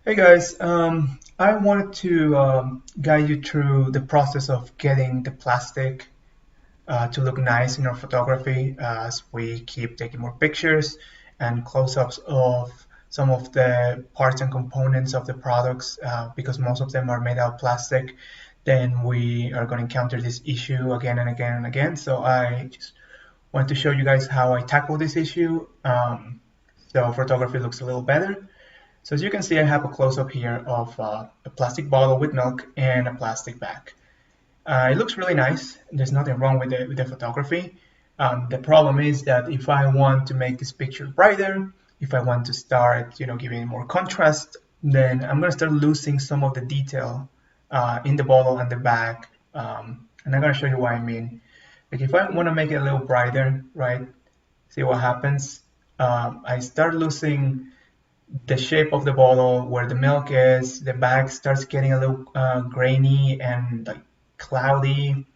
Hey guys, I wanted to guide you through the process of getting the plastic to look nice in our photography as we keep taking more pictures and close-ups of some of the parts and components of the products because most of them are made out of plastic. Then we are going to encounter this issue again and again and again. So I just want to show you guys how I tackle this issue so photography looks a little better. So as you can see, I have a close-up here of a plastic bottle with milk and a plastic bag. It looks really nice. There's nothing wrong with the photography. The problem is that if I want to make this picture brighter, if I want to start, giving more contrast, then I'm gonna start losing some of the detail in the bottle and the bag. And I'm gonna show you what I mean. Like if I want to make it a little brighter, right? See what happens. I start losing the shape of the bottle, where the milk is, the bag starts getting a little grainy and like cloudy.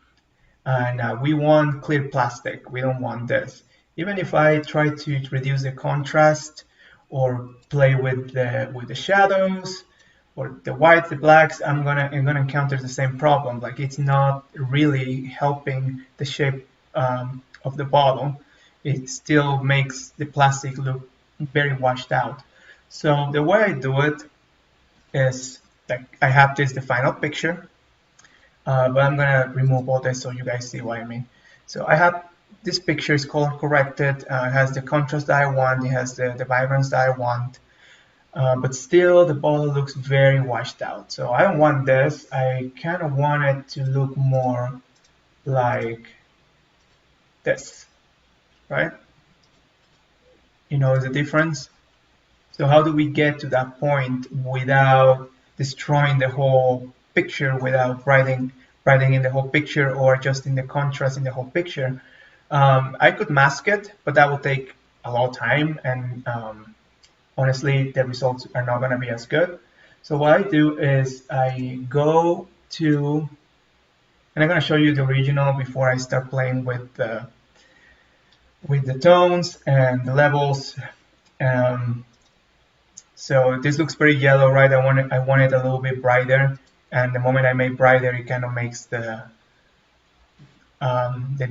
And we want clear plastic. We don't want this. Even if I try to reduce the contrast or play with the shadows or the whites, the blacks, I'm gonna encounter the same problem. Like it's not really helping the shape of the bottle. It still makes the plastic look very washed out. So the way I do it is that I have this the final picture, but I'm gonna remove all this so you guys see what I mean. So I have this picture is color corrected, it has the contrast that I want, it has the vibrance that I want, but still the bottle looks very washed out. So I don't want this. I kind of want it to look more like this, right? You know the difference? So how do we get to that point without destroying the whole picture, without writing in the whole picture or adjusting the contrast in the whole picture? I could mask it, but that would take a lot of time, and honestly, the results are not going to be as good. So what I do is I go to, and I'm going to show you the original before I start playing with the tones and the levels. Um, So this looks pretty yellow, right? I want it a little bit brighter, and the moment I make brighter, it kind of makes the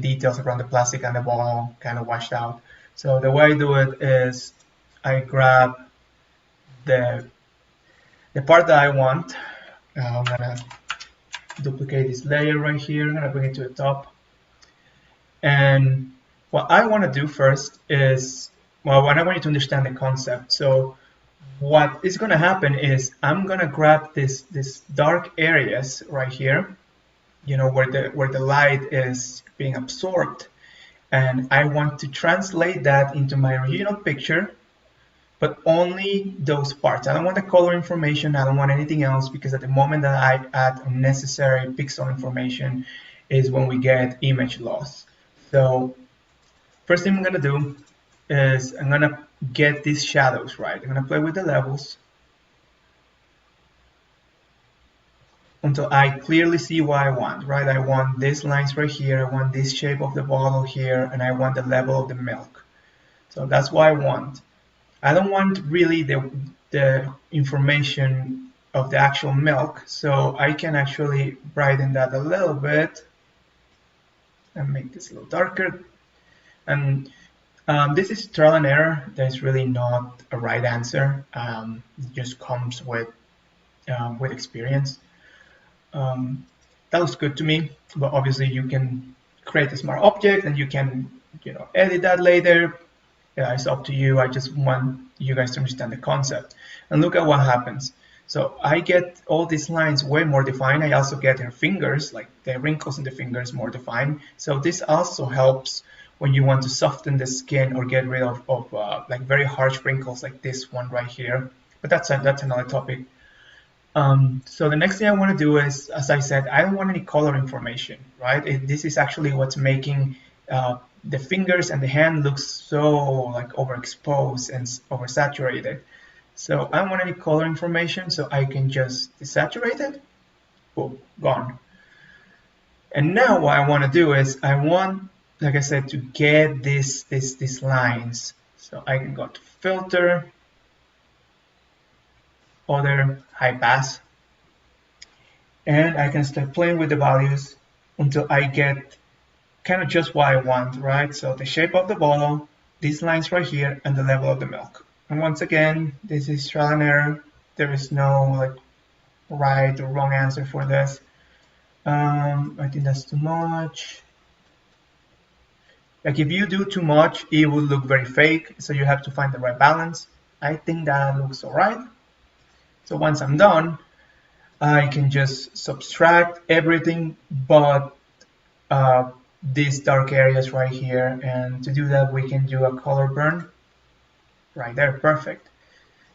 details around the plastic and the ball kind of washed out. So the way I do it is I grab the the part that I want. I'm gonna duplicate this layer right here. I'm gonna bring it to the top, and what I want to do first is, well, what I want you to understand the concept. So what is going to happen is I'm going to grab this dark areas right here, where the light is being absorbed, and I want to translate that into my original picture, but only those parts. I don't want the color information. I don't want anything else, because at the moment that I add unnecessary pixel information is when we get image loss. So first thing I'm going to do is I'm going to get these shadows right. I'm going to play with the levels until I clearly see what I want, right? I want these lines right here, I want this shape of the bottle here, and I want the level of the milk. So that's what I want. I don't want really the information of the actual milk, so I can actually brighten that a little bit and make this a little darker. And this is trial and error. There's really not a right answer. It just comes with experience. That looks good to me, but obviously you can create a smart object and you can edit that later. It's up to you. I just want you guys to understand the concept, and look at what happens. So I get all these lines way more defined. I also get her fingers, like the wrinkles in the fingers, more defined. So this also helps when you want to soften the skin or get rid of like very harsh wrinkles like this one right here. But that's another topic. So the next thing I want to do is, as I said, I don't want any color information, right? This is actually what's making the fingers and the hand look so like overexposed and oversaturated. So I don't want any color information, so I can just desaturate it. Boom, gone. And now what I want to do is I want, like I said, to get these lines. So I can go to filter, other high pass, and I can start playing with the values until I get kind of just what I want, right? So the shape of the bottle, these lines right here, and the level of the milk. And once again, this is trial and error. There is no like right or wrong answer for this. I think that's too much. Like if you do too much, it will look very fake. So you have to find the right balance. I think that looks all right. So once I'm done, I can just subtract everything but these dark areas right here. And to do that, we can do a color burn right there. Perfect.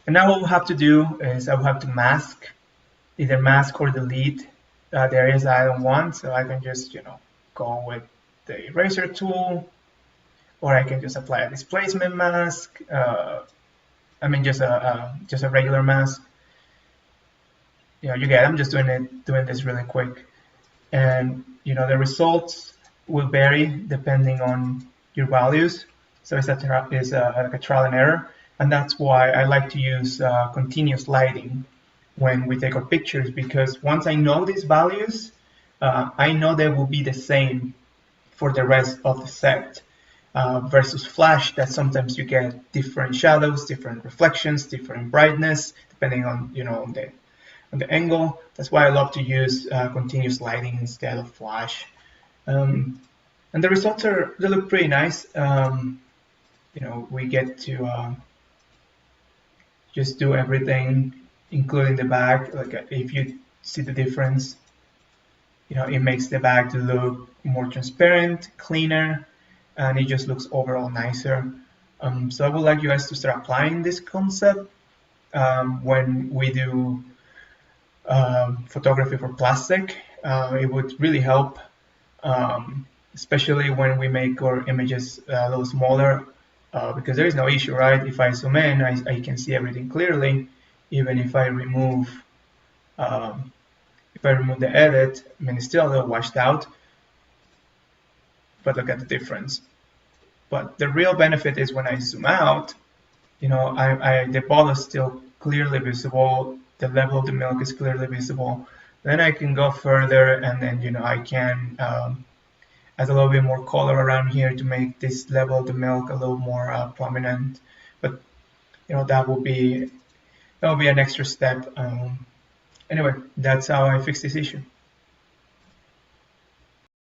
And now what we'll have to do is I will have to mask, either mask or delete the areas that I don't want. So I can just, go with the eraser tool, or I can just apply a displacement mask. Just a regular mask. You get it. I'm just doing this really quick, and the results will vary depending on your values. So it's like a trial and error, and that's why I like to use continuous lighting when we take our pictures, because once I know these values, I know they will be the same for the rest of the set. Versus flash, that sometimes you get different shadows, different reflections, different brightness, depending on on the angle. That's why I love to use continuous lighting instead of flash. And the results they look pretty nice. We get to just do everything, including the bag. Like if you see the difference, it makes the bag to look more transparent, cleaner, and it just looks overall nicer. So I would like you guys to start applying this concept when we do photography for plastic. It would really help, especially when we make our images a little smaller, because there is no issue, right? If I zoom in, I can see everything clearly, even if I remove the edit. I mean, it's still a little washed out, but look at the difference. But the real benefit is when I zoom out, the bottle is still clearly visible, the level of the milk is clearly visible. Then I can go further, and then I can add a little bit more color around here to make this level of the milk a little more prominent. But that will be an extra step. Anyway, that's how I fix this issue.